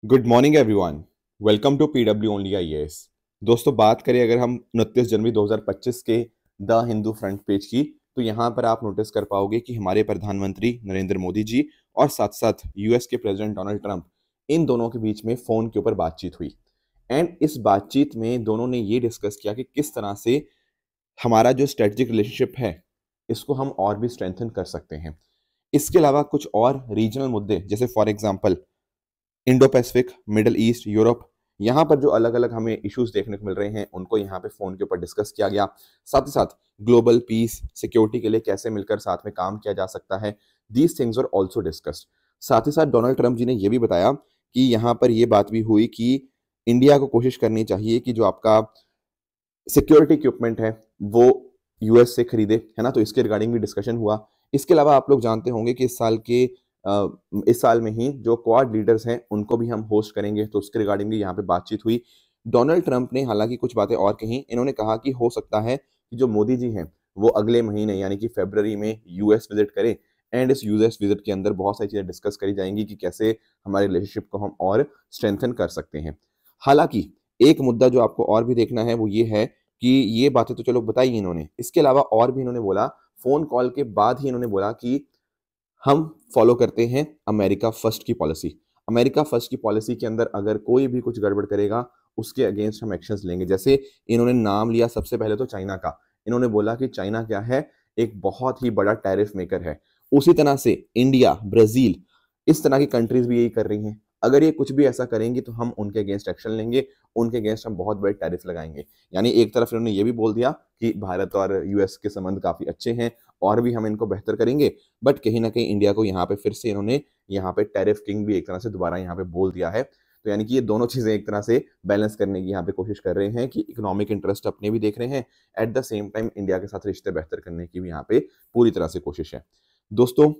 Good morning everyone. Welcome to PW only IAS. दोस्तों, बात करें अगर हम 29 जनवरी 2025 के द हिंदू फ्रंट पेज की, तो यहाँ पर आप नोटिस कर पाओगे कि हमारे प्रधानमंत्री नरेंद्र मोदी जी और साथ साथ यूएस के प्रेसिडेंट डोनाल्ड ट्रंप, इन दोनों के बीच में फोन के ऊपर बातचीत हुई। एंड इस बातचीत में दोनों ने ये डिस्कस किया कि किस तरह से हमारा जो स्ट्रेटेजिक रिलेशनशिप है इसको हम और भी स्ट्रेंथन कर सकते हैं। इसके अलावा कुछ और रीजनल मुद्दे, जैसे for example Indo Pacific, middle east, Europe, यहाँ पर जो अलग अलग हमें इश्यूज देखने को मिल रहे हैं उनको यहाँ पे फोन के ऊपर डिस्कस किया गया। साथ ही साथ ग्लोबल पीस सिक्योरिटी के लिए कैसे मिलकर साथ में काम किया जा सकता है, these things are also discussed. साथ ही साथ डोनाल्ड ट्रंप जी ने यह भी बताया कि यहाँ पर यह बात भी हुई कि इंडिया को कोशिश करनी चाहिए कि जो आपका सिक्योरिटी इक्विपमेंट है वो यूएस से खरीदे, है ना। तो इसके रिगार्डिंग भी डिस्कशन हुआ। इसके अलावा आप लोग जानते होंगे कि इस साल में ही जो क्वाड लीडर्स हैं उनको भी हम होस्ट करेंगे, तो उसके रिगार्डिंग भी यहाँ पे बातचीत हुई। डोनाल्ड ट्रंप ने हालांकि कुछ बातें और कही। इन्होंने कहा कि हो सकता है कि जो मोदी जी हैं वो अगले महीने यानी कि फरवरी में यूएस विजिट करें, एंड इस यूएस विजिट के अंदर बहुत सारी चीजें डिस्कस करी जाएंगी कि कैसे हमारे रिलेशनशिप को हम और स्ट्रेंथन कर सकते हैं। हालांकि एक मुद्दा जो आपको और भी देखना है वो ये है कि ये बातें तो चलो बताई इन्होंने, इसके अलावा और भी इन्होंने बोला। फोन कॉल के बाद ही इन्होंने बोला कि हम फॉलो करते हैं अमेरिका फर्स्ट की पॉलिसी। अमेरिका फर्स्ट की पॉलिसी के अंदर अगर कोई भी कुछ गड़बड़ करेगा उसके अगेंस्ट हम एक्शंस लेंगे। जैसे इन्होंने नाम लिया सबसे पहले तो चाइना का। इन्होंने बोला कि चाइना क्या है, एक बहुत ही बड़ा टैरिफ मेकर है। उसी तरह से इंडिया, ब्राजील, इस तरह की कंट्रीज भी यही कर रही हैं। अगर ये कुछ भी ऐसा करेंगी तो हम उनके अगेंस्ट एक्शन लेंगे, उनके अगेंस्ट हम बहुत बड़े टैरिफ लगाएंगे। यानी एक तरफ इन्होंने ये भी बोल दिया कि भारत और यूएस के संबंध काफी अच्छे हैं और भी हम इनको बेहतर करेंगे, बट कहीं ना कहीं इंडिया को यहाँ पे फिर से इन्होंने यहाँ पे टैरिफ किंग भी एक तरह से दोबारा यहाँ पे बोल दिया है। तो यानी कि ये दोनों चीजें एक तरह से बैलेंस करने की यहाँ पे कोशिश कर रहे हैं कि इकोनॉमिक इंटरेस्ट अपने भी देख रहे हैं, eight the same time India के साथ रिश्ते बेहतर करने की भी यहाँ पे पूरी तरह से कोशिश है। दोस्तों,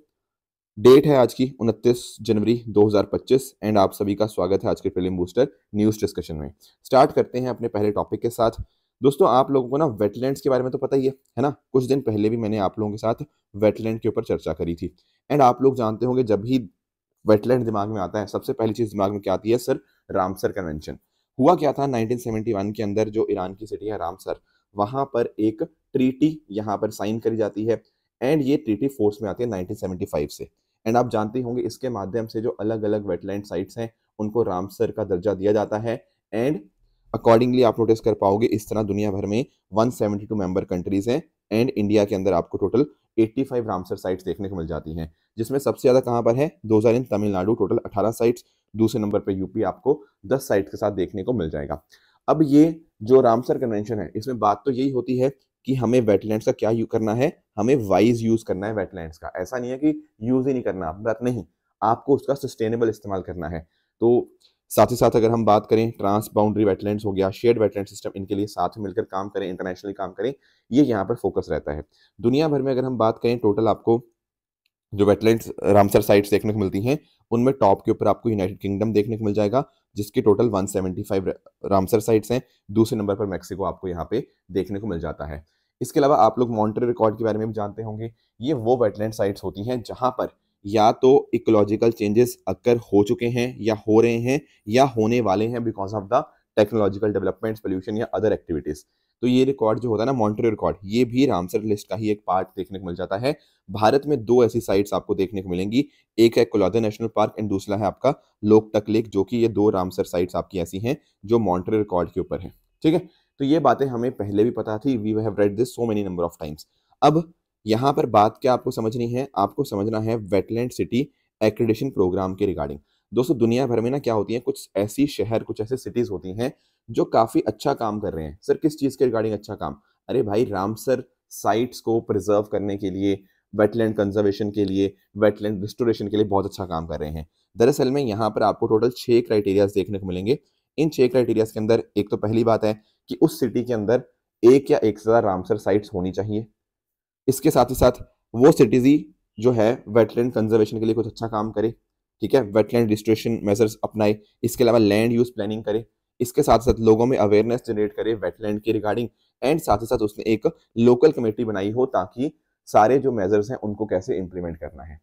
डेट है आज की 29 जनवरी 2025 एंड आप सभी का स्वागत है आज के प्रीलिम बूस्टर न्यूज डिस्कशन में। स्टार्ट करते हैं अपने पहले टॉपिक के साथ। दोस्तों, आप लोगों को ना वेटलैंड्स के बारे में तो पता ही है ना। कुछ दिन पहले भी मैंने आप लोगों के साथ वेटलैंड के ऊपर चर्चा करी थी। एंड आप लोग जानते होंगे जब भी वेटलैंड दिमाग में आता है सबसे पहली चीज दिमाग में क्या आती है सर? Ramsar convention. हुआ क्या था 1971 के अंदर, जो ईरान की सिटी है रामसर, वहां पर एक ट्रीटी यहाँ पर साइन करी जाती है एंड ये ट्रीटी फोर्स में आती है 1975 से। एंड आप जानते होंगे इसके माध्यम से जो अलग अलग वेटलैंड साइट्स हैं उनको रामसर का दर्जा दिया जाता है। एंड अकॉर्डिंगली आप नोटिस कर पाओगे इस तरह दुनिया भर में 172 मेंबर कंट्रीज हैं एंड इंडिया के अंदर आपको टोटल 85 रामसर साइट्स देखने को मिल जाती हैं, जिसमें सबसे ज्यादा कहां पर है 2000 इन तमिलनाडु, टोटल 18 साइट्स। दूसरे नंबर पर यूपी आपको 10 साइट्स के साथ देखने को मिल जाएगा। अब ये जो रामसर कन्वेंशन है इसमें बात तो यही होती है कि हमें वेटलैंड्स का क्या यूज करना है, हमें वाइज यूज करना है वेटलैंड्स का। ऐसा नहीं है कि यूज ही नहीं करना, बात नहीं, आपको उसका सस्टेनेबल इस्तेमाल करना है। तो साथ ही साथ अगर हम बात करें ट्रांस बाउंड्री वेटलैंड्स हो गया, शेयर्ड वेटलैंड सिस्टम, इनके लिए साथ में मिलकर काम करें, इंटरनेशनली काम करें, ये यहाँ पर फोकस रहता है। दुनिया भर में अगर हम बात करें टोटल आपको जो वेटलैंड्स रामसर साइट्स देखने को मिलती हैं उनमें टॉप के ऊपर आपको यूनाइटेड किंगडम देखने को मिल जाएगा, जिसके टोटल 175 रामसर साइट्स हैं। दूसरे नंबर पर मैक्सिको आपको यहाँ पे देखने को मिल जाता है। इसके अलावा आप लोग मॉन्ट्रियल रिकॉर्ड के बारे में भी जानते होंगे। ये वो वेटलैंड साइट्स होती हैं जहां पर या तो इकोलॉजिकल चेंजेस अक्कर हो चुके हैं या हो रहे हैं या होने वाले हैं because of the technological developments, pollution या अदर एक्टिविटीज। तो ये रिकॉर्ड जो होता है ना, मॉन्ट्रियल रिकॉर्ड, ये भी रामसर लिस्ट का ही एक पार्ट देखने को मिल जाता है। भारत में दो ऐसी साइट्स आपको देखने को मिलेंगी, एक है कोलादा नेशनल पार्क एंड दूसरा है आपका लोकटक लेक, जो कि ये दो रामसर साइट्स आपकी ऐसी हैं जो मॉन्ट्रियल रिकॉर्ड के ऊपर है। ठीक है, तो ये बातें हमें पहले भी पता थी, we have read this so many number of times. अब यहाँ पर बात क्या आपको समझनी है, आपको समझना है वेटलैंड सिटी एक्रेडिशन प्रोग्राम के रिगार्डिंग। दोस्तों, दुनिया भर में ना क्या होती है, कुछ ऐसी शहर, कुछ ऐसे सिटीज होती हैं जो काफी अच्छा काम कर रहे हैं। सर किस चीज के रिगार्डिंग अच्छा काम? अरे भाई, रामसर साइट्स को प्रिजर्व करने के लिए, वेटलैंड कंजर्वेशन के लिए, वेटलैंड रिस्टोरेशन के लिए बहुत अच्छा काम कर रहे हैं। दरअसल में यहाँ पर आपको टोटल 6 क्राइटेरियाज देखने को मिलेंगे। इन 6 क्राइटेरियाज के अंदर एक तो पहली बात है कि उस सिटी के अंदर एक या एक से ज्यादा रामसर साइट्स होनी चाहिए। इसके साथ ही साथ वो सिटीज ही जो है वेटलैंड कंजर्वेशन के लिए कुछ अच्छा काम करे, ठीक है, वेटलैंड रिस्टोरेशन मेजर्स अपनाए, इसके अलावा लैंड यूज प्लानिंग करे, इसके साथ साथ लोगों में अवेयरनेस जनरेट करे वेटलैंड के रिगार्डिंग, एंड साथ ही साथ उसने एक लोकल कमेटी बनाई हो ताकि सारे जो मेजर्स हैं उनको कैसे इंप्लीमेंट करना है।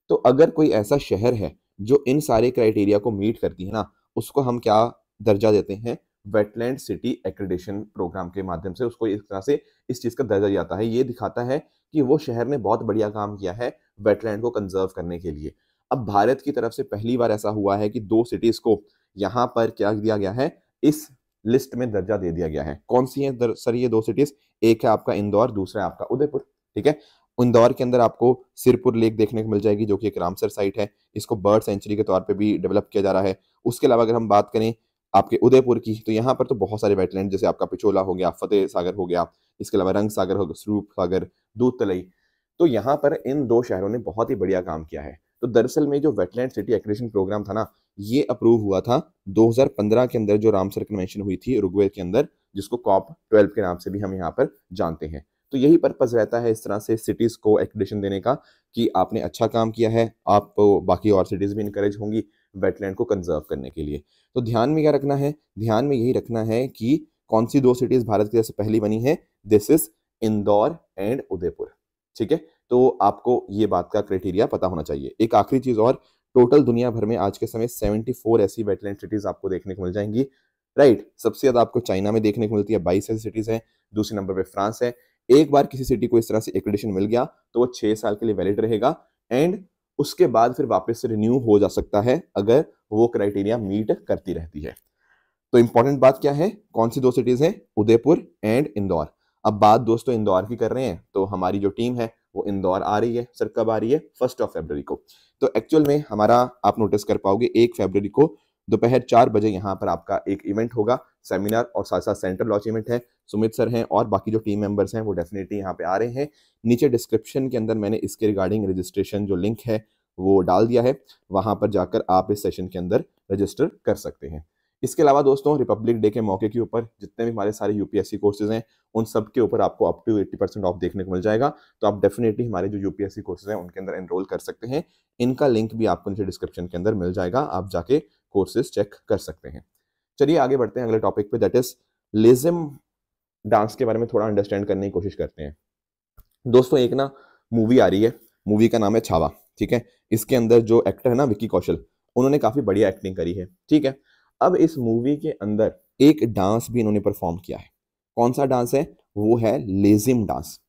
तो अगर कोई ऐसा शहर है जो इन सारे क्राइटेरिया को मीट करती है ना, उसको हम क्या दर्जा देते हैं, वेटलैंड सिटी एक्रेडिशन प्रोग्राम के माध्यम से उसको एक तरह से इस चीज का दर्जा दिया जाता है। ये दिखाता है कि वो शहर ने बहुत बढ़िया काम किया है वेटलैंड को कंजर्व करने के लिए। अब भारत की तरफ से पहली बार ऐसा हुआ है कि 2 सिटीज को यहाँ पर क्या दिया गया है, इस लिस्ट में दर्जा दे दिया गया है। कौन सी है सर ये 2 सिटीज? एक है आपका इंदौर, दूसरा है आपका उदयपुर। ठीक है, इंदौर के अंदर आपको सिरपुर लेक देखने को मिल जाएगी जो कि एक रामसर साइट है, इसको बर्ड सेंचुरी के तौर पे भी डेवलप किया जा रहा है। उसके अलावा अगर हम बात करें आपके उदयपुर की, तो यहाँ पर तो बहुत सारे वेटलैंड, जैसे आपका पिछोला हो गया, फतेह सागर हो गया, इसके अलावा रंग सागर हो गया, स्वरूप सागर, दूध तलई। तो यहाँ पर इन 2 शहरों ने बहुत ही बढ़िया काम किया है। तो दरअसल में जो वेटलैंड सिटी एक्रेडिशन प्रोग्राम था ना, ये अप्रूव हुआ था 2015 के अंदर, जो रामसर कन्वेंशन हुई थी उरुग्वे के अंदर, जिसको कॉप 12 के नाम से भी हम यहाँ पर जानते हैं। तो यही पर्पज रहता है इस तरह से सिटीज को एक्रेडिशन देने का, कि आपने अच्छा काम किया है, आप बाकी और सिटीज भी इंकरेज होंगी वेटलैंड को कंजर्व करने के लिए। तो ध्यान में क्या रखना है? ध्यान में यही रखना है कि कौन सी 2 सिटीज भारत की तरफ से पहली बनी है, this is Indore and Udaipur. ठीक है, तो आपको ये बात का क्राइटेरिया पता होना चाहिए। एक आखिरी चीज और, टोटल दुनिया भर में आज के समय 74 ऐसी वेटलैंड सिटीज आपको देखने को मिल जाएंगी। राइट, सबसे ज्यादा आपको चाइना में देखने को मिलती है, 22 ऐसी सिटीज हैं। दूसरे नंबर पे फ्रांस है। एक बार किसी सिटी को इस तरह से एक्रेडिशन मिल गया तो वो 6 साल के लिए वैलिड रहेगा, एंड उसके बाद फिर वापस से रिन्यू हो जा सकता है अगर वो क्राइटेरिया मीट करती रहती है। तो इंपॉर्टेंट बात क्या है, कौन सी 2 सिटीज हैं? उदयपुर एंड इंदौर। अब बात दोस्तों इंदौर की कर रहे हैं, तो हमारी जो टीम है वो इंदौर आ रही है। सर कब आ रही है? 1 फरवरी को। तो एक्चुअल में हमारा आप नोटिस कर पाओगे 1 फरवरी को दोपहर 4 बजे यहाँ पर आपका एक इवेंट होगा, सेमिनार, और साथ साथ सेंट्रल लॉन्च इवेंट है। सुमित सर हैं और बाकी जो टीम मेंबर्स हैं वो डेफिनेटली यहाँ पे आ रहे हैं। नीचे डिस्क्रिप्शन के अंदर मैंने इसके रिगार्डिंग रजिस्ट्रेशन जो लिंक है वो डाल दिया है, वहां पर जाकर आप इस सेशन के अंदर रजिस्टर कर सकते हैं। इसके अलावा दोस्तों रिपब्लिक डे के मौके के ऊपर जितने भी हमारे सारे यूपीएससी कोर्सेज हैं उन सब के ऊपर आपको अप टू 80% ऑफ देखने को मिल जाएगा। तो आप डेफिनेटली हमारे जो यूपीएससी कोर्सेज हैं उनके अंदर एनरोल कर सकते हैं। इनका लिंक भी आपको नीचे डिस्क्रिप्शन के अंदर मिल जाएगा, आप जाके कोर्सेज चेक कर सकते हैं। चलिए आगे बढ़ते हैं अगले टॉपिक पे, दैट इज लेजिम डांस के बारे में थोड़ा अंडरस्टैंड करने की कोशिश करते हैं। दोस्तों एक ना मूवी आ रही है, मूवी का नाम है छावा। ठीक है, इसके अंदर जो एक्टर है ना विक्की कौशल, उन्होंने काफी बढ़िया एक्टिंग करी है। ठीक है, अब इस मूवी के अंदर एक डांस भी इन्होंने परफॉर्म किया है। कौन सा डांस है? वो है लेजिम डांस।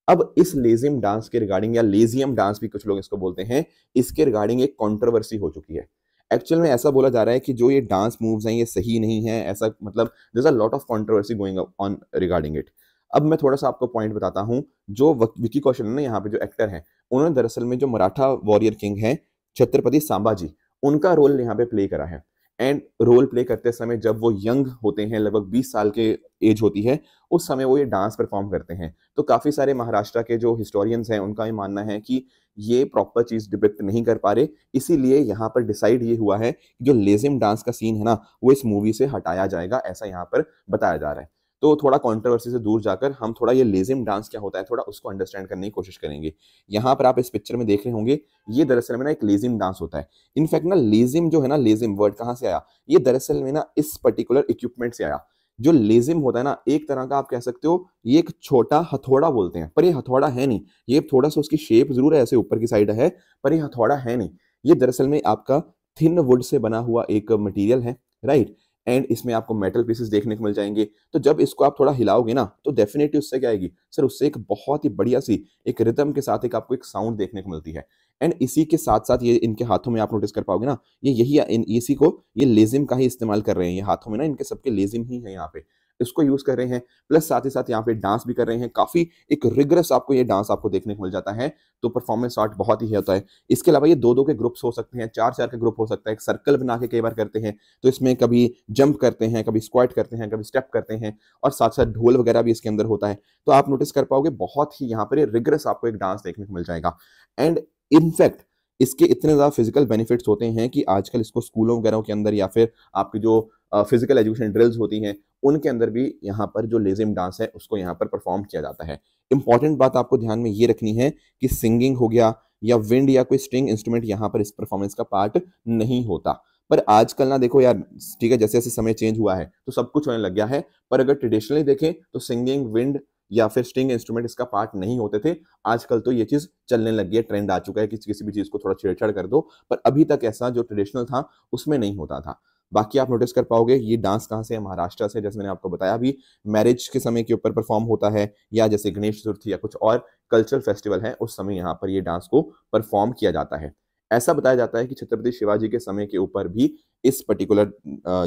अब इस लेजिम डांस के रिगार्डिंग, या लेजियम डांस भी कुछ लोग इसको बोलते हैं, इसके रिगार्डिंग एक कंट्रोवर्सी हो चुकी है। एक्चुअल में ऐसा बोला जा रहा है कि जो ये डांस मूव्स हैं ये सही नहीं है, ऐसा मतलब there is a lot of controversy going on regarding it. अब मैं थोड़ा सा आपको पॉइंट बताता हूं। जो विकी कौशल है ना यहाँ पे जो एक्टर हैं, उन्होंने दरअसल में जो मराठा वॉरियर किंग है छत्रपति सांबाजी, उनका रोल यहाँ पे प्ले करा है। एंड रोल प्ले करते समय जब वो यंग होते हैं, लगभग 20 साल के एज होती है, उस समय वो ये डांस परफॉर्म करते हैं। तो काफी सारे महाराष्ट्र के जो हिस्टोरियंस हैं उनका ये मानना है कि ये प्रॉपर चीज डिपिक्ट नहीं कर पा रहे, इसीलिए यहाँ पर डिसाइड ये हुआ है कि जो लेजिम डांस का सीन है ना वो इस मूवी से हटाया जाएगा, ऐसा यहाँ पर बताया जा रहा है। तो थोड़ा कंट्रोवर्सी से दूर जाकर हम थोड़ा ये लेजिम डांस क्या होता है थोड़ा उसको अंडरस्टैंड करने की कोशिश करेंगे। यहाँ पर आप इस पिक्चर में देख रहे होंगे, ये दरअसल में ना एक लेजिम डांस होता है। इनफैक्ट ना लेजिम जो है ना, लेजिम वर्ड कहाँ से आया? ये दरअसल में ना इस पर्टिकुलर इक्विपमेंट से आया। जो लेजिम होता है ना, एक तरह का आप कह सकते हो ये एक छोटा हथौड़ा बोलते हैं, पर ये हथौड़ा है नहीं। ये थोड़ा सा उसकी शेप जरूर है ऐसे ऊपर की साइड है, पर ये हथौड़ा है नहीं। ये दरअसल में आपका थिन वुड से बना हुआ एक मटेरियल है, राइट। एंड इसमें आपको मेटल पीसेस देखने को मिल जाएंगे। तो जब इसको आप थोड़ा हिलाओगे ना तो डेफिनेटली उससे क्या आएगी सर, उससे एक बहुत ही बढ़िया सी एक रिदम के साथ एक आपको एक साउंड देखने को मिलती है। एंड इसी के साथ साथ ये इनके हाथों में आप नोटिस कर पाओगे ना, ये यही इसी को ये लेजिम का ही इस्तेमाल कर रहे हैं। ये हाथों में ना इनके सबके लेजिम ही है, यहाँ पे इसको यूज कर रहे हैं। प्लस साथ ही साथ यहाँ पे डांस भी कर रहे हैं, काफी एक रिगरस आपको ये डांस आपको देखने को मिल जाता है। तो परफॉर्मेंस आर्ट बहुत ही होता है। इसके अलावा ये 2-2 के ग्रुप्स हो सकते हैं, 4-4 के ग्रुप हो सकता है, एक सर्कल बना के कई बार करते हैं। तो इसमें कभी जंप करते हैं, कभी स्क्वाट करते हैं, कभी स्टेप करते हैं, और साथ साथ ढोल वगैरह भी इसके अंदर होता है। तो आप नोटिस कर पाओगे बहुत ही यहाँ पर रिगरस आपको एक डांस देखने को मिल जाएगा। एंड इनफैक्ट इसके इतने ज्यादा फिजिकल बेनिफिट्स होते हैं कि आजकल इसको स्कूलों वगैरह के अंदर या फिर आपकी जो फिजिकल एजुकेशन ड्रिल्स होती हैं उनके अंदर भी यहाँ पर जो लेजिम डांस है उसको यहाँ पर परफॉर्म किया जाता है। इंपॉर्टेंट बात आपको ध्यान में ये रखनी है कि सिंगिंग हो गया या विंड या कोई स्ट्रिंग इंस्ट्रूमेंट यहाँ पर इस परफॉर्मेंस का पार्ट नहीं होता। पर आजकल ना देखो यार, ठीक है, जैसे जैसे समय चेंज हुआ है तो सब कुछ होने लग गया है। पर अगर ट्रेडिशनली देखें तो सिंगिंग, विंड या फिर स्ट्रिंग इंस्ट्रूमेंट इसका पार्ट नहीं होते थे। आजकल तो ये चीज चलने लग गई है, ट्रेंड आ चुका है कि किसी भी चीज को थोड़ा छेड़छाड़ कर दो। पर अभी तक ऐसा जो ट्रेडिशनल था उसमें नहीं होता था। बाकी आप नोटिस कर पाओगे ये डांस कहाँ से है, महाराष्ट्र से, जैसे मैंने आपको बताया अभी, मैरिज के समय के ऊपर परफॉर्म होता है, या जैसे गणेश चतुर्थी या कुछ और कल्चरल फेस्टिवल है उस समय यहाँ पर ये डांस को परफॉर्म किया जाता है। ऐसा बताया जाता है कि छत्रपति शिवाजी के समय के ऊपर भी इस पर्टिकुलर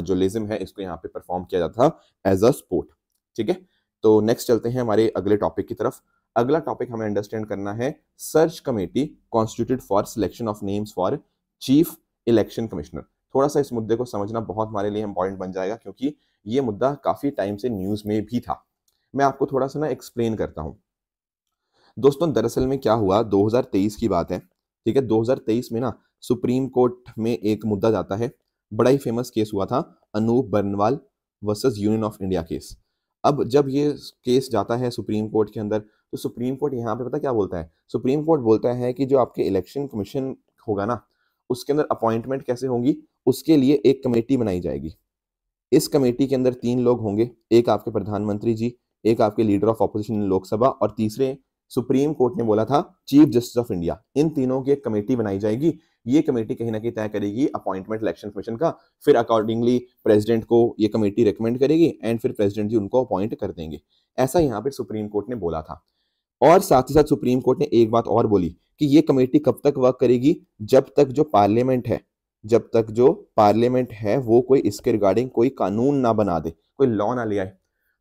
जो लेज़म है इसको यहाँ पे परफॉर्म किया जाता था एज अ स्पोर्ट। ठीक है, तो नेक्स्ट चलते हैं हमारे अगले टॉपिक की तरफ। अगला टॉपिक हमें अंडरस्टैंड करना है search committee constituted for selection of names for chief election commissioner. थोड़ा सा इस मुद्दे को समझना बहुत हमारे लिए इंपॉर्टेंट बन जाएगा क्योंकि ये मुद्दा काफी टाइम से न्यूज में भी था। मैं आपको थोड़ा सा ना एक्सप्लेन करता हूं। दोस्तों दरअसल में क्या हुआ, 2023 की बात है, ठीक है। 2023 में ना सुप्रीम कोर्ट में एक मुद्दा जाता है, बड़ा ही फेमस केस हुआ था, Anoop Barnwal versus Union of India case. अब जब ये केस जाता है सुप्रीम कोर्ट के अंदर, तो सुप्रीम कोर्ट यहाँ पे पता क्या बोलता है, सुप्रीम कोर्ट बोलता है कि जो आपके इलेक्शन कमीशन होगा ना उसके अंदर अपॉइंटमेंट कैसे होंगी, उसके लिए एक कमेटी बनाई जाएगी। इस कमेटी के अंदर 3 लोग होंगे, एक आपके प्रधानमंत्री जी, एक आपके लीडर ऑफ ऑपोजिशन इन लोकसभा, और तीसरे सुप्रीम कोर्ट ने बोला था चीफ जस्टिस ऑफ इंडिया। इन तीनों की एक कमेटी बनाई जाएगी। ये कमेटी कहीं ना कहीं तय करेगी अपॉइंटमेंट इलेक्शन कमीशन का, फिर अकॉर्डिंगली प्रेसिडेंट को ये कमेटी रिकमेंड करेगी एंड फिर प्रेसिडेंट जी उनको अपॉइंट कर देंगे। ऐसा यहाँ पे सुप्रीम कोर्ट ने बोला था। और साथ ही साथ सुप्रीम कोर्ट ने एक बात और बोली कि ये कमेटी कब तक वर्क करेगी, जब तक जो पार्लियामेंट है, जब तक जो पार्लियामेंट है वो कोई इसके रिगार्डिंग कोई कानून ना बना दे, कोई लॉ ना ले आए।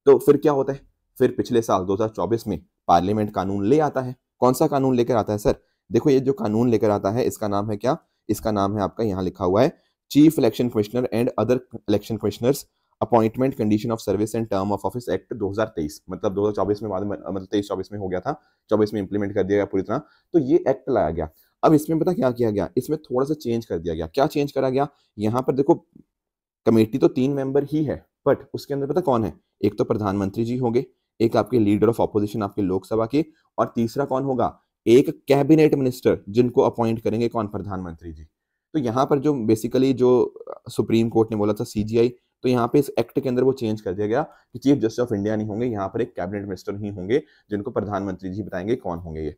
तो फिर क्या होता है, फिर पिछले साल 2024 में पार्लियामेंट कानून ले आता है। कौन सा कानून लेकर आता है सर, देखो ये जो कानून लेकर आता है इसका नाम है क्या, इसका नाम है आपका यहाँ लिखा हुआ है chief election commissioner and other election commissioners appointment condition of service and term of office act 2023। मतलब 2024 में बाद में, मतलब 23-24 में हो गया था, 24 में इंप्लीमेंट कर दिया गया पूरी तरह। तो ये एक्ट लाया गया। अब इसमें पता क्या किया गया, इसमें थोड़ा सा चेंज कर दिया गया। क्या चेंज करा गया, यहाँ पर देखो कमेटी तो 3 मेंबर ही है, बट उसके अंदर पता कौन है, एक तो प्रधानमंत्री जी होंगे, एक आपके लीडर ऑफ ऑपोजिशन आपके लोकसभा के, और तीसरा कौन होगा, एक कैबिनेट मिनिस्टर जिनको अपॉइंट करेंगे कौन, प्रधानमंत्री जी। तो यहाँ पर जो बेसिकली जो सुप्रीम कोर्ट ने बोला था सीजीआई, तो यहाँ पे इस एक्ट के अंदर वो चेंज कर दिया गया कि चीफ जस्टिस ऑफ इंडिया नहीं होंगे, यहाँ पर एक कैबिनेट मिनिस्टर ही होंगे जिनको प्रधानमंत्री जी बताएंगे कौन होंगे ये।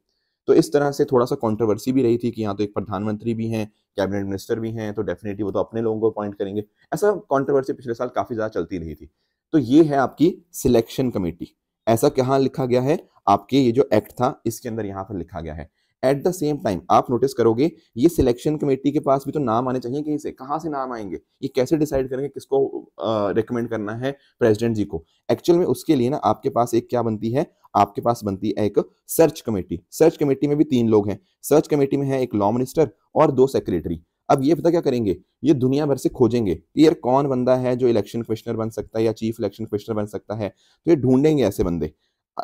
तो इस तरह से थोड़ा सा कंट्रोवर्सी भी रही थी कि यहाँ तो एक प्रधानमंत्री भी हैं, कैबिनेट मिनिस्टर भी हैं, तो डेफिनेटली वो तो अपने लोगों को अपॉइंट करेंगे। ऐसा कंट्रोवर्सी पिछले साल काफी ज्यादा चलती रही थी। तो ये है आपकी सिलेक्शन कमेटी। ऐसा कहाँ लिखा गया है, आपके ये जो एक्ट था इसके अंदर यहाँ पर लिखा गया है। एट द सेम टाइम आप नोटिस करोगे ये सिलेक्शन कमेटी के पास भी तो नाम आने चाहिए, कहीं से, कहाँ से नाम आएंगे, ये कैसे डिसाइड करेंगे किसको रिकमेंड करना है प्रेसिडेंट जी को। एक्चुअल में उसके लिए ना आपके पास एक क्या बनती है, आपके पास बनती है एक सर्च कमेटी। सर्च कमेटी में भी 3 लोग हैं। सर्च कमेटी में है एक लॉ मिनिस्टर और 2 सेक्रेटरी। अब ये पता क्या करेंगे, ये दुनिया भर से खोजेंगे कि यार कौन बंदा है जो इलेक्शन कमिश्नर बन सकता है या चीफ इलेक्शन कमिश्नर बन सकता है, तो ये ढूंढेंगे ऐसे बंदे।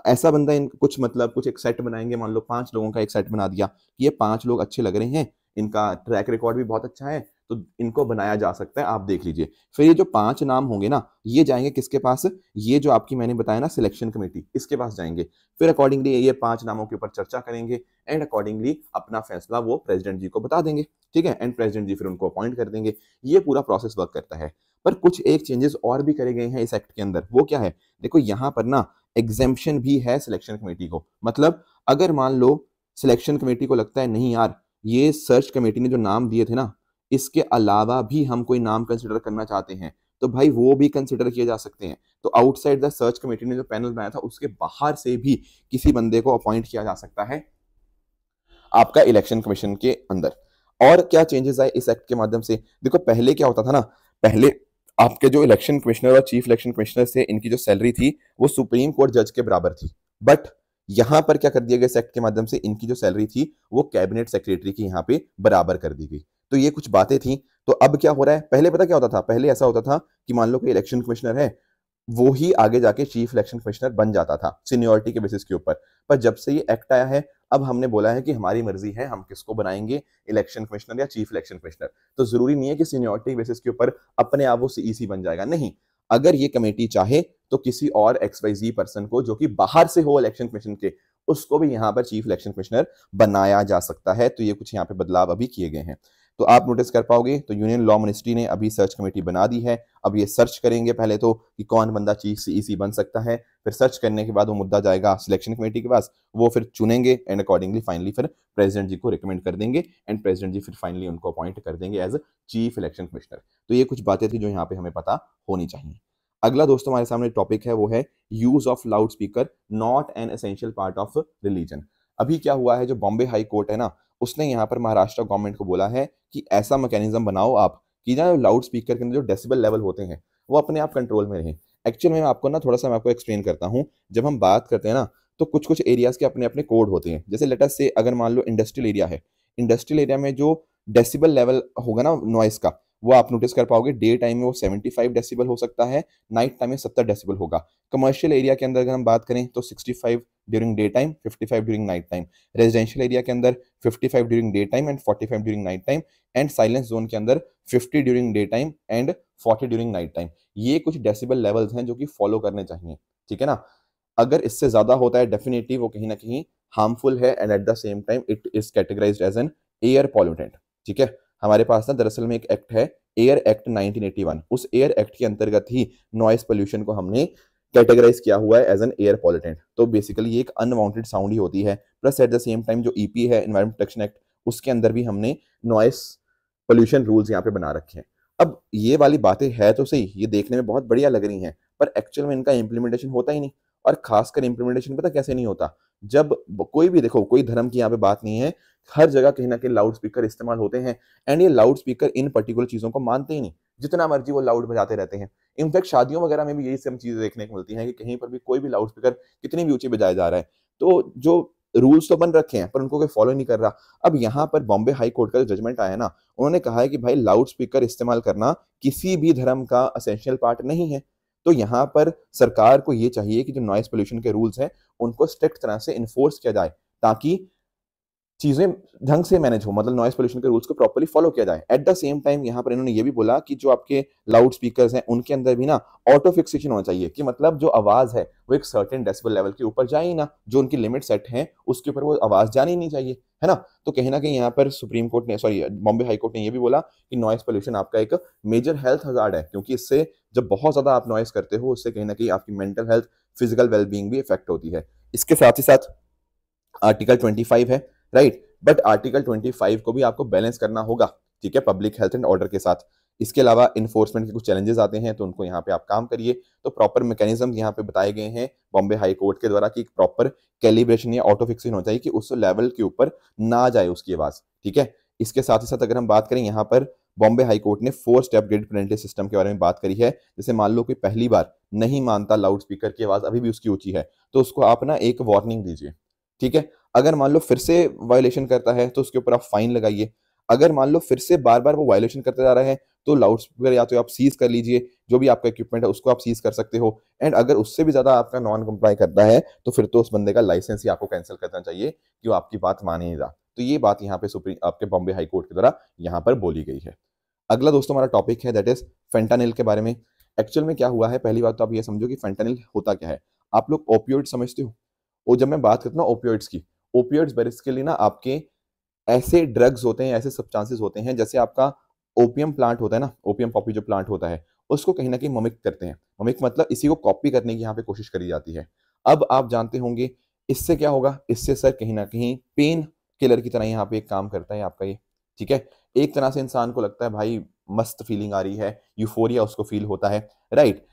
ऐसा बंदा इन कुछ मतलब कुछ एक सेट बनाएंगे, मान लो 5 लोगों का एक सेट बना दिया कि ये 5 लोग अच्छे लग रहे हैं, इनका ट्रैक रिकॉर्ड भी बहुत अच्छा है, तो इनको बनाया जा सकता है, आप देख लीजिए। फिर ये जो 5 नाम होंगे ना ये जाएंगे किसके पास, ये जो आपकी मैंने बताया ना सिलेक्शन कमेटी, इसके पास जाएंगे। फिर अकॉर्डिंगली ये 5 नामों के ऊपर चर्चा करेंगे एंड अकॉर्डिंगली अपना फैसला वो प्रेसिडेंट जी को बता देंगे, ठीक है, एंड प्रेसिडेंट जी फिर उनको अपॉइंट कर देंगे। ये पूरा प्रोसेस वर्क करता है। पर कुछ एक चेंजेस और भी करे गए हैं इस एक्ट के अंदर, वो क्या है, देखो यहाँ पर ना एग्जेम्पशन भी है सिलेक्शन कमेटी को। मतलब अगर मान लो सिलेक्शन कमेटी को लगता है नहीं यार ये सर्च कमेटी ने जो नाम दिए थे ना इसके अलावा भी हम कोई नाम कंसिडर करना चाहते हैं, तो भाई वो भी कंसिडर किए जा सकते हैं। तो आउटसाइड द सर्च कमेटी ने जो पैनल बनाया था उसके बाहर से भी किसी बंदे को अपॉइंट किया जा सकता है आपका इलेक्शन कमीशन के अंदर। और क्या चेंजेस आए इस एक्ट के माध्यम से, देखो पहले क्या होता था ना, पहले आपके जो इलेक्शन कमिश्नर और चीफ इलेक्शन कमिश्नर से इनकी जो सैलरी थी वो सुप्रीम कोर्ट जज के बराबर थी। बट यहां पर क्या कर दिया गया इस एक्ट के माध्यम से, इनकी जो सैलरी थी वो कैबिनेट सेक्रेटरी की यहाँ पे बराबर कर दी गई। तो ये कुछ बातें थी। तो अब क्या हो रहा है, पहले पता क्या होता था, पहले ऐसा होता था कि मान लो कोई इलेक्शन कमिश्नर है वो ही आगे जाके चीफ इलेक्शन कमिश्नर बन जाता था सीनियरिटी के बेसिस के ऊपर। पर जब से ये एक्ट आया है अब हमने बोला है कि हमारी मर्जी है हम किसको बनाएंगे इलेक्शन कमिश्नर या चीफ इलेक्शन कमिश्नर। तो जरूरी नहीं है कि सीनियरिटी बेसिस के ऊपर अपने आप वो सीईसी बन जाएगा, नहीं। अगर ये कमेटी चाहे तो किसी और XYZ पर्सन को जो कि बाहर से हो इलेक्शन कमीशन के उसको भी यहाँ पर चीफ इलेक्शन कमिश्नर बनाया जा सकता है। तो ये कुछ यहाँ पे बदलाव अभी किए गए हैं। तो आप नोटिस कर पाओगे तो यूनियन लॉ मिनिस्ट्री ने अभी सर्च कमेटी बना दी है। अब ये सर्च करेंगे पहले तो कि कौन बंदा चीफ सीईसी बन सकता है, फिर सर्च करने के बाद वो मुद्दा जाएगा सिलेक्शन कमेटी के पास, वो फिर चुनेंगे एंड अकॉर्डिंगली फाइनली फिर प्रेसिडेंट जी को रिकमेंड कर देंगे एंड प्रेसिडेंट जी फिर फाइनली उनको अपॉइंट कर देंगे एज चीफ इलेक्शन कमिश्नर। तो ये कुछ बातें थी जो यहाँ पे हमें पता होनी चाहिए। अगला दोस्तों हमारे सामने टॉपिक है वो है use of loud speaker not an essential part of religion. अभी क्या हुआ है, जो बॉम्बे हाई कोर्ट है ना, उसने यहाँ पर महाराष्ट्र गवर्नमेंट को बोला है कि ऐसा मैकेनिज्म बनाओ आप कि ना लाउड स्पीकर के अंदर जो डेसिबल लेवल होते हैं वो अपने आप कंट्रोल में रहें। एक्चुअल में आपको ना थोड़ा सा मैं आपको एक्सप्लेन करता हूँ। जब हम बात करते हैं ना तो कुछ कुछ एरियाज के अपने अपने कोड होते हैं। जैसे लेट अस से अगर मान लो इंडस्ट्रियल एरिया है, इंडस्ट्रियल एरिया में जो डेसिबल लेवल होगा ना नॉइस का, वो आप नोटिस कर पाओगे डे टाइम में वो 75 डेसिबल हो सकता है, नाइट टाइम में 70 डेसिबल होगा। कमर्शियल एरिया के अंदर अगर हम बात करें तो 65 during day time, 55 during night time. Residential area के अंदर 55 during day time and 45 during night time. And silence zone के अंदर 50 during day time and 40 during night time. ये कुछ डेसिबल लेवल्स हैं जो कि फॉलो करने चाहिए, ठीक है ना। अगर इससे ज्यादा होता है डेफिनेटली वो कहीं ना कहीं हार्मफुल है and at the same time it is categorised as an air pollutant, ठीक है। हमारे पास ना दरअसल में एक एक्ट है एयर एक्ट 1981, उस एयर एक्ट के अंतर्गत ही नॉइस पोल्यूशन को हमने कैटेगराइज किया हुआ है एज एन एयर पॉल्यूटेंट। तो बेसिकली ये एक अनवांटेड साउंड ही होती है। Plus eight the same time जो ईपी है एनवायरमेंट प्रोटेक्शन एक्ट, उसके अंदर भी हमने नॉइस पोल्यूशन रूल्स यहाँ पे बना रखे हैं। अब ये वाली बातें है तो सही, ये देखने में बहुत बढ़िया लग रही हैं, पर एक्चुअल में इनका इम्प्लीमेंटेशन होता ही नहीं। और खासकर इम्प्लीमेंटेशन पता कैसे नहीं होता, जब कोई भी देखो, कोई धर्म की यहाँ पे बात नहीं है, हर जगह कहीं ना कहीं लाउड स्पीकर इस्तेमाल होते हैं एंड ये लाउड स्पीकर इन पर्टिकुलर चीजों को मानते ही नहीं, जितना मर्जी वो लाउड बजाते रहते हैं। इनफैक्ट शादियों वगैरह में भी यही सब चीजें देखने को मिलती हैं कि कहीं पर भी कोई भी लाउड स्पीकर कितनी भी ऊंचे बजाया जा रहा है। तो जो रूल्स तो बन रखे हैं पर उनको कोई फॉलो नहीं कर रहा। अब यहाँ पर बॉम्बे हाई कोर्ट का जो जजमेंट आया ना, उन्होंने कहा है कि भाई लाउड स्पीकर इस्तेमाल करना किसी भी धर्म का एसेंशियल पार्ट नहीं है। तो यहाँ पर सरकार को ये चाहिए कि जो नॉइस पोल्यूशन के रूल्स हैं उनको स्ट्रिक्ट तरह से इन्फोर्स किया जाए ताकि चीजें ढंग से मैनेज हो, मतलब नॉइस पोल्यूशन के रूल्स को प्रॉपर्ली फॉलो किया जाए। एट द सेम टाइम यहाँ पर इन्होंने ये भी बोला कि जो आपके लाउड स्पीकर्स हैं उनके अंदर भी ना ऑटो फिक्सेशन होना चाहिए, कि मतलब जो आवाज है वो एक सर्टेन डेसिबल लेवल के ऊपर जाए ही ना, जो उनकी लिमिट सेट है उसके ऊपर वो आवाज जानी ही नहीं चाहिए, है ना। तो कहीं ना कहीं यहाँ पर सुप्रीम कोर्ट ने, सॉरी बॉम्बे हाई कोर्ट ने ये भी बोला कि नॉइस पोल्यूशन आपका एक मेजर हेल्थ हजार्ड है, क्योंकि इससे जब बहुत ज्यादा आप नॉइस करते हो उससे कहीं ना कहीं आपकी मेंटल हेल्थ, फिजिकल वेलबींग भी इफेक्ट होती है। इसके साथ ही साथ आर्टिकल 25 है, राइट, बट आर्टिकल 25 को भी आपको बैलेंस करना होगा, ठीक है, पब्लिक हेल्थ एंड ऑर्डर के साथ। इसके अलावा इन्फोर्समेंट के कुछ चैलेंजेस आते हैं तो उनको यहाँ पे आप काम करिए। तो प्रॉपर मैकेनिज्म यहाँ पे बताए गए हैं बॉम्बे हाई कोर्ट के द्वारा कि प्रॉपर कैलिब्रेशन या ऑटो फिक्सिंग होना चाहिए कि उस लेवल के ऊपर ना जाए उसकी आवाज, ठीक है। इसके साथ ही साथ अगर हम बात करें यहाँ पर बॉम्बे हाई कोर्ट ने 4 स्टेप ग्रिड पेनल्टी सिस्टम के बारे में बात करी है। जैसे मान लो कोई पहली बार नहीं मानता लाउड स्पीकर की आवाज अभी भी उसकी ऊंची है तो उसको आप ना एक वार्निंग दीजिए, ठीक है। अगर मान लो फिर से वायलेशन करता है तो उसके ऊपर आप फाइन लगाइए। अगर मान लो फिर से बार बार वो वायलेशन करता जा रहा है तो लाउड स्पीकर या तो आप सीज कर लीजिए, जो भी आपका इक्विपमेंट है उसको आप सीज कर सकते हो। एंड अगर उससे भी ज्यादा आपका नॉन कंप्लाई करता है तो फिर तो उस बंदे का लाइसेंस ही आपको कैंसिल करना चाहिए कि वो आपकी बात मान ही नहीं रहा। तो ये बात यहाँ पे सुप्रीम आपके बॉम्बे हाई कोर्ट के द्वारा यहाँ पर बोली गई है। अगला दोस्तों हमारा टॉपिक है दैट इज फेंटानिल के बारे में। एक्चुअल में क्या हुआ है, पहली बात तो आप ये समझो कि फेंटानिल होता क्या है। आप लोग ओपियोइड समझते हो, और जब मैं बात करता हूँ ओपियोइड्स की, ओपियोइड्स बेसिकली ना आपके ऐसे ड्रग्स होते हैं, ऐसे सब्सटेंसेस होते हैं, जैसे आपका ओपियम प्लांट होता है ना, ओपियम पॉपी जो प्लांट होता है उसको कहीं ना कहीं ममिक करते हैं। ममिक मतलब इसी को कॉपी करने की यहाँ पे कोशिश करी जाती है। अब आप जानते होंगे इससे क्या होगा, इससे सर कहीं ना कहीं पेन किलर की तरह यहाँ पे एक काम करता है आपका ये, ठीक है। एक तरह से इंसान को लगता है भाई मस्त फीलिंग आ रही है, यूफोरिया उसको फील होता है, राइट।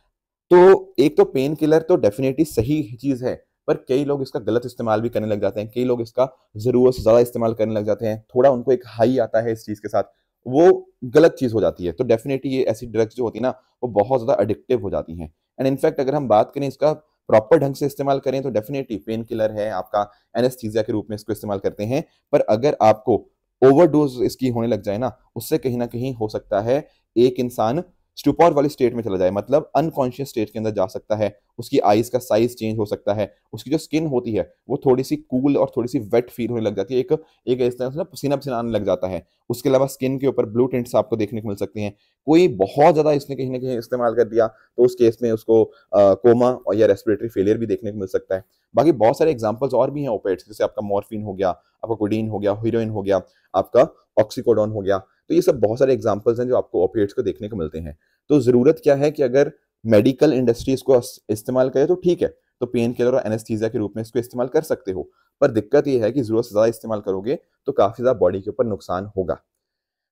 तो एक तो पेन किलर तो डेफिनेटली सही चीज है, पर कई लोग इसका गलत इस्तेमाल भी करने लग जाते हैं। कई लोग इसका जरूरत से ज्यादा इस्तेमाल करने लग जाते हैं, थोड़ा उनको एक हाई आता है इस चीज के साथ, वो गलत चीज हो जाती है। तो डेफिनेटली ये ऐसी ड्रग्स जो होती है ना वो बहुत ज्यादा एडिक्टिव हो जाती हैं। एंड इनफैक्ट अगर हम बात करें इसका प्रॉपर ढंग से इस्तेमाल करें तो डेफिनेटली पेन किलर है, आपका एनेस्थीसिया के रूप में इसको इस्तेमाल करते हैं। पर अगर आपको ओवरडोज इसकी होने लग जाए ना, उससे कहीं ना कहीं हो सकता है एक इंसान स्टुपॉर वाली स्टेट में चला जाए, मतलब अनकॉन्शियस स्टेट के अंदर जा सकता है। उसकी आईज का साइज चेंज हो सकता है, उसकी जो स्किन होती है वो थोड़ी सी कूल और थोड़ी सी वेट फील होने लग जाती है, एक इस तरह से ना पसीना पसीना आने लग जाता है। उसके अलावा स्किन के ऊपर ब्लू टिंट्स आपको देखने को मिल सकती हैं। कोई बहुत ज्यादा इसने कहीं ना कहीं इस्तेमाल कर दिया तो उस केस में उसको कोमा और या रेस्पिरेटरी फेलियर भी देखने को मिल सकता है। बाकी बहुत सारे एग्जांपल्स और भी हैं ओपिएट्स, जैसे आपका मॉर्फिन हो गया, आपका कोडीन हो गया, हीरोइन हो गया, आपका ऑक्सीकोडोन हो गया। तो ये सब बहुत सारे एग्जांपल्स हैं जो आपको ओपिएट्स को देखने को मिलते हैं। तो जरूरत क्या है कि अगर मेडिकल इंडस्ट्री इसको इस्तेमाल करे तो ठीक है, तो पेन किलर और एनेस्थीसिया के रूप में इसको इस्तेमाल कर सकते हो, पर दिक्कत ये है कि जरूरत से ज्यादा इस्तेमाल करोगे तो काफी ज्यादा बॉडी के ऊपर नुकसान होगा।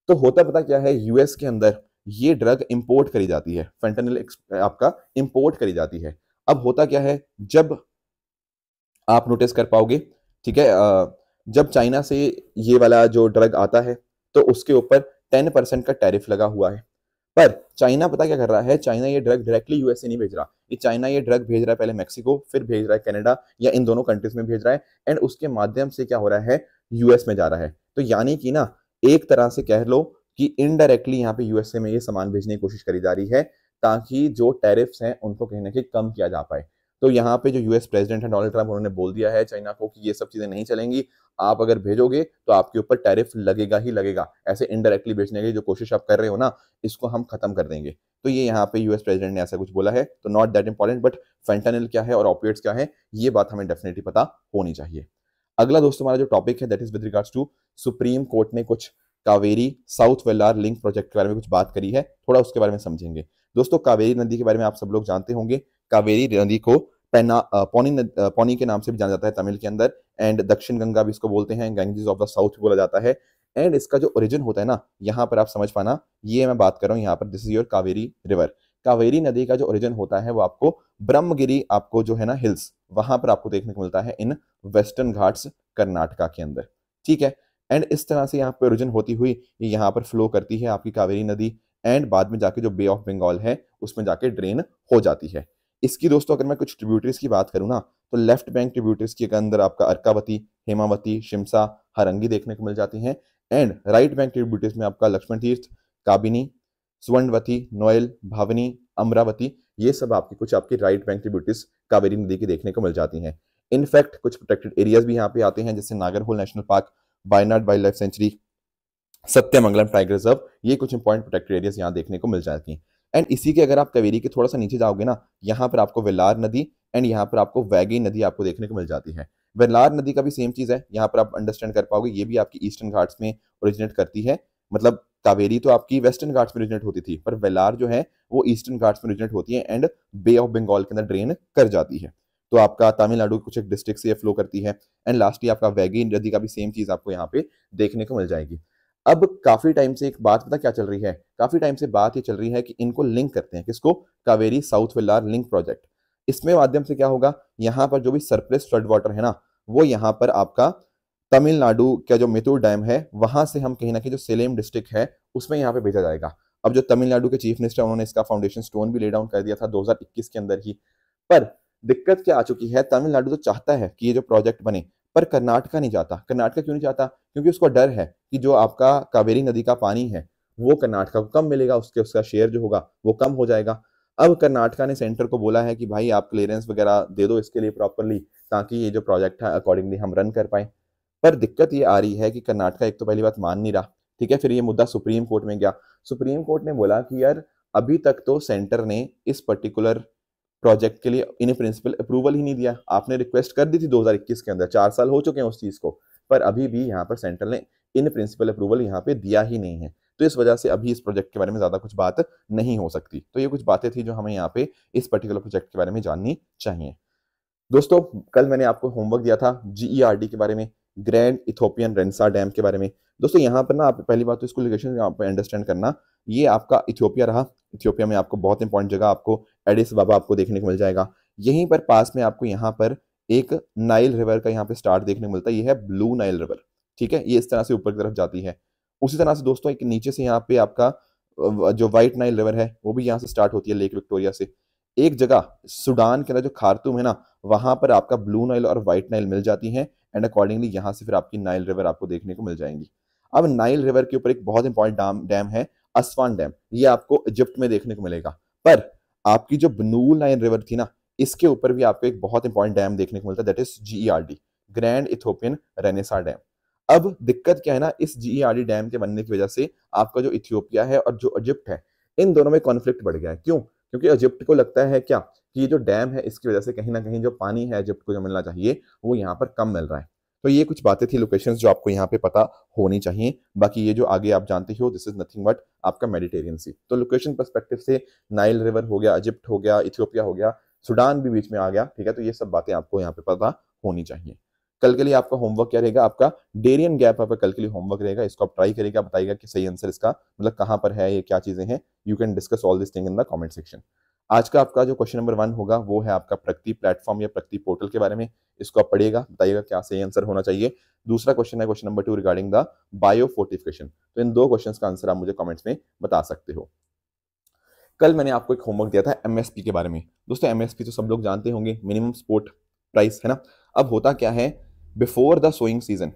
तो होता पता क्या है, यूएस के अंदर ये ड्रग इंपोर्ट करी जाती है, फेंटानिल आपका इंपोर्ट करी जाती है। अब होता क्या है, जब आप नोटिस कर पाओगे, ठीक है, जब चाइना से ये वाला जो ड्रग आता है तो उसके ऊपर 10% का टैरिफ लगा हुआ है। पर चाइना पता क्या कर रहा है, चाइना ये ड्रग डायरेक्टली यूएस से नहीं भेज रहा, ये चाइना ये ड्रग भेज रहा है पहले मैक्सिको, फिर भेज रहा है कनाडा, या इन दोनों कंट्रीज में भेज रहा है, एंड उसके माध्यम से क्या हो रहा है, यूएस में जा रहा है। तो यानी कि ना, एक तरह से कह लो कि इनडायरेक्टली यहाँ पे यूएसए में ये सामान भेजने की कोशिश करी जा रही है, ताकि जो टैरिफ्स हैं उनको कहीं ना कहीं कम किया जा पाए। तो यहाँ पे जो यूएस प्रेसिडेंट है डोनाल्ड ट्रंप, उन्होंने बोल दिया है चाइना को कि ये सब चीजें नहीं चलेंगी, आप अगर भेजोगे तो आपके ऊपर टैरिफ लगेगा ही लगेगा, ऐसे इनडायरेक्टली भेजने की जो कोशिश आप कर रहे हो ना, इसको हम खत्म कर देंगे। तो ये यहाँ पे यूएस प्रेसिडेंट ने ऐसा कुछ बोला है। तो not that important, but fentanyl क्या है और ऑपिएट्स क्या है, ये बात हमें डेफिनेटली पता होनी चाहिए। अगला दोस्तों हमारा जो टॉपिक है that is with regards to Supreme Court ने कुछ Cauvery south Vellar link project के बारे में कुछ बात करी है, थोड़ा उसके बारे में समझेंगे। दोस्तों कावेरी नदी के बारे में आप सब लोग जानते होंगे, कावेरी नदी को पौनी के नाम से भी जाना जाता है तमिल के अंदर, एंड दक्षिण गंगा भी इसको बोलते हैं, गैंजेस ऑफ द साउथ बोला जाता है। एंड इसका जो ओरिजिन होता है ना, यहाँ पर आप समझ पाना, ये मैं बात कर रहा हूँ यहाँ पर, this is your Kaveri river. Kaveri नदी का जो ओरिजिन होता है वो आपको ब्रह्मगिरी, आपको जो है ना हिल्स, वहां पर आपको देखने को मिलता है इन वेस्टर्न घाट्स कर्नाटका के अंदर, ठीक है। एंड इस तरह से यहाँ पे ओरिजिन होती हुई ये यहाँ पर फ्लो करती है आपकी कावेरी नदी, एंड बाद में जाके जो बे ऑफ बंगाल है उसमें जाके ड्रेन हो जाती है। इसकी दोस्तों अगर मैं कुछ ट्रिब्यूटरीज की बात करूँ ना, तो लेफ्ट बैंक ट्रिब्यूटरीज के अंदर आपका अर्कावती, हेमावती, शिमसा, हरंगी देखने को मिल जाती हैं, एंड राइट बैंक ट्रिब्यूटरीज में आपका लक्ष्मण तीर्थ, काबिनी, स्वर्णवती, नोएल, भावनी, अमरावती, ये सब आपकी कुछ आपकी राइट बैंक ट्रिब्यूटरीज कावेरी नदी की देखने को मिल जाती हैं। इनफैक्ट कुछ प्रोटेक्टेड एरियाज भी यहाँ पे आते हैं, जैसे Nagarhole national park, Wayanad wild life sanctuary, Sathyamangalam tiger reserve, ये कुछ इंपॉर्टेंट प्रोटेक्टेड एरियाज यहाँ देखने को मिल जाती हैं। एंड इसी के अगर आप कावेरी के थोड़ा सा नीचे जाओगे ना, यहाँ पर आपको वेलार नदी एंड यहाँ पर आपको वैगी नदी आपको देखने को मिल जाती है। वेलार नदी का भी सेम चीज है, यहाँ पर आप अंडरस्टैंड कर पाओगे, ये भी आपकी ईस्टर्न घाट्स में ओरिजिनेट करती है। मतलब कावेरी तो आपकी वेस्टर्न घाट्स में ओरिजिनेट होती थी, पर वेलार जो है वो ईस्टर्न घाट्स में ओरिजिनेट होती है एंड बे ऑफ बंगाल के अंदर ड्रेन कर जाती है। तो आपका तमिलनाडु कुछ एक डिस्ट्रिक्ट से फ्लो करती है। एंड लास्टली आपका वैगी नदी का भी सेम चीज आपको यहाँ पे देखने को मिल जाएगी। अब काफी टाइम से एक बात पता क्या चल रही है, काफी टाइम से बात ये चल रही है कि इनको लिंक करते हैं, किसको, Kaveri south Vellar link project. इसमें माध्यम से क्या होगा, यहाँ पर जो भी सरप्लस फ्लड वाटर है ना, वो यहाँ पर आपका तमिलनाडु का जो मितुर डैम है वहां से हम कहीं ना कहीं जो सेलेम डिस्ट्रिक्ट है उसमें यहाँ पे भेजा जाएगा। अब जो तमिलनाडु के चीफ मिनिस्टर उन्होंने इसका फाउंडेशन स्टोन भी ले डाउन कर दिया था 2021 के अंदर ही। पर दिक्कत क्या आ चुकी है, तमिलनाडु तो चाहता है कि ये जो प्रोजेक्ट बने, पर कर्नाटका नहीं चाहता। कर्नाटका क्यों नहीं चाहता, क्योंकि उसको डर है कि जो आपका कावेरी नदी का पानी है वो कर्नाटका को कम मिलेगा, उसका शेयर जो होगा वो कम हो जाएगा। अब कर्नाटका ने सेंटर को बोला है कि भाई आप क्लियरेंस वगैरह दे दो इसके लिए प्रॉपरली, ताकि ये जो प्रोजेक्ट है अकॉर्डिंगली हम रन कर पाए। पर दिक्कत ये आ रही है कि कर्नाटका एक तो पहली बात मान नहीं रहा, ठीक है, फिर ये मुद्दा सुप्रीम कोर्ट में गया। सुप्रीम कोर्ट ने बोला कि यार अभी तक तो सेंटर ने इस पर्टिकुलर प्रोजेक्ट के लिए इन प्रिंसिपल अप्रूवल ही नहीं दिया। आपने रिक्वेस्ट कर दी थी 2021 के अंदर, 4 साल हो चुके हैं उस चीज को, पर अभी भी यहाँ पर सेंटर ने इन प्रिंसिपल अप्रूवल यहाँ पे दिया ही नहीं है। तो इस वजह से अभी इस प्रोजेक्ट के बारे में ज्यादा कुछ बात नहीं हो सकती। तो ये कुछ बातें थी जो हमें यहाँ पे इस पर्टिकुलर प्रोजेक्ट के बारे में जाननी चाहिए। दोस्तों कल मैंने आपको होमवर्क दिया था GERD के बारे में, ग्रैंड इथोपियन रेंसा डैम के बारे में। दोस्तों यहाँ पर ना आप पहली बात तो इसको लोकेशन यहाँ पे अंडरस्टैंड करना, ये आपका इथियोपिया रहा। इथियोपिया में आपको बहुत इंपॉर्टेंट जगह आपको एडिस बाबा आपको देखने को मिल जाएगा। यहीं पर पास में आपको यहाँ पर एक नाइल रिवर का यहाँ पे स्टार्ट देखने को मिलता है, ये है ब्लू नाइल रिवर, ठीक है, ये इस तरह से ऊपर की तरफ जाती है। उसी तरह से दोस्तों एक नीचे से यहाँ पे आपका जो व्हाइट नाइल रिवर है वो भी यहाँ से स्टार्ट होती है लेक विक्टोरिया से। एक जगह सूडान के अंदर जो खार्तूम है ना, वहां पर आपका ब्लू नाइल और व्हाइट नाइल मिल जाती हैं, एंड अकॉर्डिंगली यहाँ से फिर आपकी नाइल रिवर आपको देखने को मिल जाएंगी। अब नाइल रिवर के ऊपर एक बहुत इंपॉर्टेंट डैम है अस्वान डैम, ये आपको इजिप्ट में देखने को मिलेगा। पर आपकी जो ब्लू नाइल रिवर थी ना, इसके ऊपर भी आपको एक बहुत इंपॉर्टेंट डैम देखने को मिलता है, that is GERD, grand Ethiopian Renaissance dam. अब दिक्कत क्या है ना, इस GERD डैम के बनने की वजह से आपका जो इथियोपिया है और जो इजिप्ट है, इन दोनों में कॉन्फ्लिक्ट बढ़ गया है। क्यों? क्योंकि इजिप्ट को लगता है क्या कि ये जो डैम है इसकी वजह से कहीं ना कहीं जो पानी है इजिप्ट को जो मिलना चाहिए वो यहाँ पर कम मिल रहा है। तो ये कुछ बातें थी, लोकेशंस जो आपको यहाँ पे पता होनी चाहिए। बाकी ये जो आगे आप जानते हो, दिस इज नथिंग बट आपका मेडिटेरियन सी। तो लोकेशन पर्सपेक्टिव से नाइल रिवर हो गया, इजिप्ट हो गया, इथियोपिया हो गया, सूडान भी बीच में आ गया, ठीक है। तो ये सब बातें आपको यहाँ पे पता होनी चाहिए। कल के लिए आपका होमवर्क क्या रहेगा, आपका डेरियन गैप आपका कल के लिए होमवर्क रहेगा। इसको आप ट्राई करेगा, बताइएगा कि सही आंसर इसका मतलब कहां पर है, ये क्या चीजें हैं। You can discuss all this thing in the comment section. आज का आपका जो क्वेश्चन नंबर 1 होगा वो है आपका प्रगति प्लेटफॉर्म या प्रगति पोर्टल के बारे में। इसको आप पढ़िएगा, बताइएगा क्या सही आंसर होना चाहिए। दूसरा क्वेश्चन है question number 2 regarding the bio fortification. तो इन दो क्वेश्चंस का आंसर आप मुझे कमेंट्स में बता सकते हो। कल मैंने आपको एक होमवर्क दिया था एमएसपी के बारे में। दोस्तों एमएसपी तो सब लोग जानते होंगे, मिनिमम सपोर्ट प्राइस, है ना। अब होता क्या है, बिफोर द सोइंग सीजन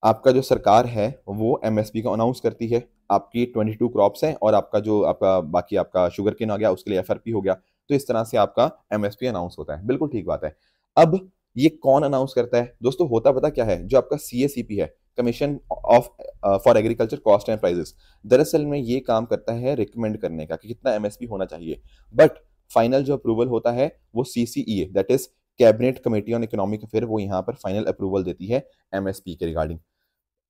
आपका जो सरकार है वो एमएसपी को अनाउंस करती है। आपकी 22 क्रॉप्स हैं और आपका जो आपका बाकी आपका शुगर केन आ गया, उसके लिए एफआरपी हो गया। तो इस तरह से आपका एमएसपी अनाउंस होता है, बिल्कुल ठीक बात है। अब ये कौन अनाउंस करता है दोस्तों, होता पता क्या है, जो आपका सीएसीपी है, commission of for agriculture cost and prices. दरअसल में ये काम करता है रिकमेंड करने का कि कितना एमएसपी होना चाहिए, बट फाइनल जो अप्रूवल होता है वो CCEA that is cabinet committee on economic affair, वो यहाँ पर फाइनल अप्रूवल देती है एमएसपी के रिगार्डिंग।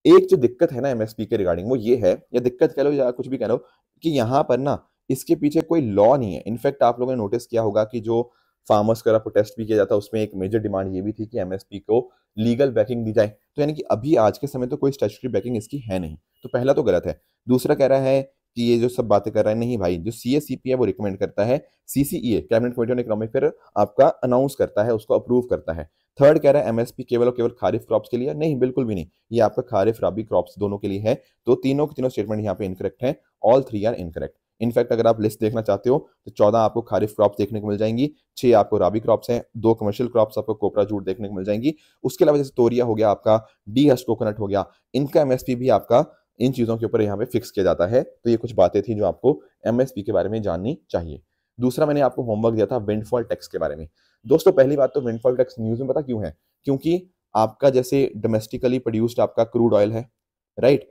एक जो दिक्कत है ना एमएसपी के रिगार्डिंग, वो ये है, या दिक्कत कह लो या कुछ भी कह लो, कि यहाँ पर ना इसके पीछे कोई लॉ नहीं है। इनफैक्ट आप लोगों ने नोटिस किया होगा कि जो फार्मर्स का प्रोटेस्ट भी किया जाता है, उसमें एक मेजर डिमांड ये भी थी कि एमएसपी को लीगल बैकिंग दी जाए। तो यानी कि अभी आज के समय तो कोई स्टैट्यूटरी बैकिंग इसकी है नहीं। तो पहला तो गलत है। दूसरा कह रहा है कि ये जो सब बातें कर रहा है, नहीं भाई, जो सीएसीपी है वो रिकमेंड करता है, CCEA cabinet committee on economic फिर आपका अनाउंस करता है, उसको अप्रूव करता है। थर्ड कह रहा है एमएसपी केवल और केवल खारिफ क्रॉप्स के लिए, नहीं बिल्कुल भी नहीं, ये आपका खारिफ राबी क्रॉप्स दोनों के लिए है। तो तीनों के तीनों स्टेटमेंट यहाँ पे इनकरेक्ट है, ऑल 3 आर इनकरेक्ट। इनफैक्ट अगर आप लिस्ट देखना चाहते हो तो 14 आपको खारिफ क्रॉप्स देखने को मिल जाएंगी, 6 आपको राबी क्रॉप्स हैं, 2 कमर्शियल क्रॉप्स आपको कोपरा जूट देखने को मिल जाएंगी। उसके अलावा जैसे तोरिया हो गया, आपका डी हस्ट कोकोनट हो गया, इनका एमएसपी भी आपका इन चीजों के ऊपर यहाँ पे फिक्स किया जाता है। तो ये कुछ बातें थी जो आपको एमएसपी के बारे में जाननी चाहिए। दूसरा मैंने आपको होमवर्क दिया था विंडफॉल टैक्स के बारे में। दोस्तों पहली बात तो विंडफॉल टैक्स न्यूज में पता क्यों है, क्योंकि आपका जैसे डोमेस्टिकली प्रोड्यूस्ड आपका क्रूड ऑयल है, राइट,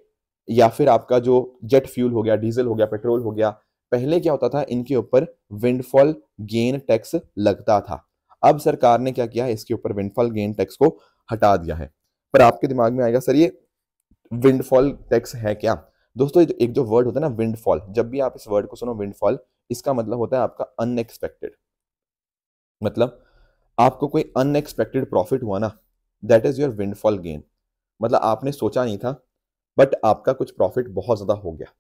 या फिर आपका जो जेट फ्यूल हो गया, डीजल हो गया, पेट्रोल हो गया, पहले क्या होता था, इनके ऊपर विंडफॉल गेन टैक्स लगता था। अब सरकार ने क्या किया है, इसके ऊपर विंडफॉल गेन टैक्स को हटा दिया है। पर आपके दिमाग में आएगा सर ये विंडफॉल टैक्स है क्या। दोस्तों एक जो वर्ड होता है ना विंडफॉल, जब भी आप इस वर्ड को सुनो विंडफॉल, इसका मतलब होता है आपका अनएक्सपेक्टेड। मतलब आपको कोई अनएक्सपेक्टेड प्रॉफिट हुआ ना, that is your windfall gain. मतलब आपने सोचा नहीं था, बट आपका कुछ प्रॉफिट बहुत ज्यादा हो गया।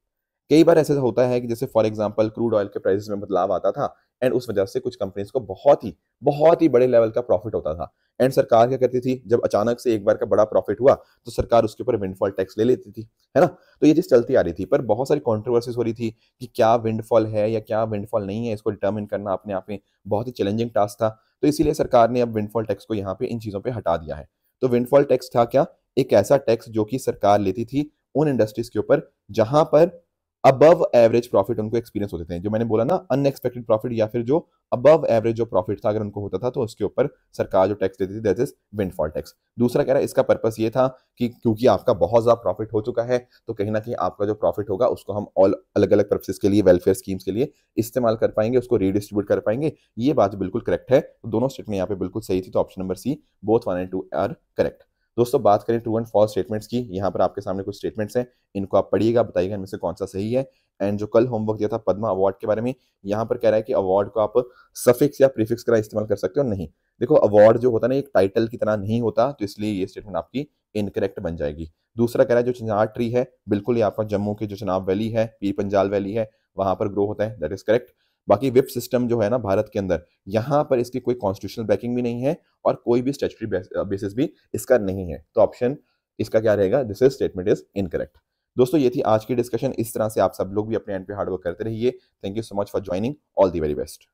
कई बार ऐसा होता है कि जैसे फॉर एग्जांपल क्रूड ऑयल के प्राइसेस में बदलाव आता था, एंड उस वजह से कुछ कंपनीज को बहुत ही बड़े लेवल का प्रॉफिट होता था। एंड सरकार क्या करती थी, जब अचानक से एक बार का बड़ा प्रॉफिट हुआ तो सरकार उसके ऊपर विंडफॉल टैक्स ले लेती थी, है ना। तो ये चीज चलती आ रही थी, पर बहुत सारी कॉन्ट्रोवर्सीज हो रही थी कि क्या विंडफॉल है या क्या विंडफॉल नहीं है। इसको डिटर्मिन करना अपने आप में बहुत ही चैलेंजिंग टास्क था। तो इसीलिए सरकार ने अब विंडफॉल टैक्स को यहाँ पे इन चीजों पर हटा दिया है। तो विंडफॉल टैक्स था क्या, एक ऐसा टैक्स जो कि सरकार लेती थी उन इंडस्ट्रीज के ऊपर जहां पर अबव एवरेज प्रॉफिट उनको एक्सपीरियंस होते थे। जो मैंने बोला ना अनएक्सपेक्टेड प्रॉफिट, या फिर जो अबव एवरेज जो प्रॉफिट था अगर उनको होता था, तो उसके ऊपर सरकार जो टैक्स देती थी, दैट इज विंडफॉल टैक्स। दूसरा कह रहा है इसका पर्पस ये था कि क्योंकि आपका बहुत ज्यादा प्रॉफिट हो चुका है, तो कहीं ना कहीं आपका जो प्रॉफिट होगा उसको हम ऑल अलग अलग पर्पसेस के लिए, वेलफेयर स्कीम्स के लिए इस्तेमाल कर पाएंगे, उसको रीडिस्ट्रीब्यूट कर पाएंगे। ये बात बिल्कुल करेक्ट है। तो दोनों स्टेटमेंट यहाँ पे बिल्कुल सही थी। तो option number C, both 1 and 2 are correct. दोस्तों बात करें ट्रू एंड फॉल्स स्टेटमेंट्स की, यहाँ पर आपके सामने कुछ स्टेटमेंट्स हैं, इनको आप पढ़िएगा, बताइएगा इनमें से कौन सा सही है। एंड जो कल होमवर्क दिया था पद्मा अवार्ड के बारे में, यहाँ पर कह रहा है कि अवार्ड को आप सफिक्स या प्रीफिक्स का इस्तेमाल कर सकते हो। नहीं, देखो अवार्ड जो होता है ना एक टाइटल की तरह नहीं होता, तो इसलिए ये स्टेटमेंट आपकी इनकरेक्ट बन जाएगी। दूसरा कह रहा है जो चिनार ट्री है, बिल्कुल ये आपका जम्मू की जो चिनाब वैली है, पीर पंजाल वैली है, वहां पर ग्रो होता है, दैट इज करेक्ट। बाकी विप सिस्टम जो है ना भारत के अंदर, यहाँ पर इसकी कोई कॉन्स्टिट्यूशनल बैकिंग भी नहीं है और कोई भी स्टैट्यूटरी बेसिस भी इसका नहीं है। तो ऑप्शन इसका क्या रहेगा, this is statement is incorrect. दोस्तों ये थी आज की डिस्कशन। इस तरह से आप सब लोग भी अपने एंड पे हार्डवर्क करते रहिए। Thank you so much for joining, all the very best.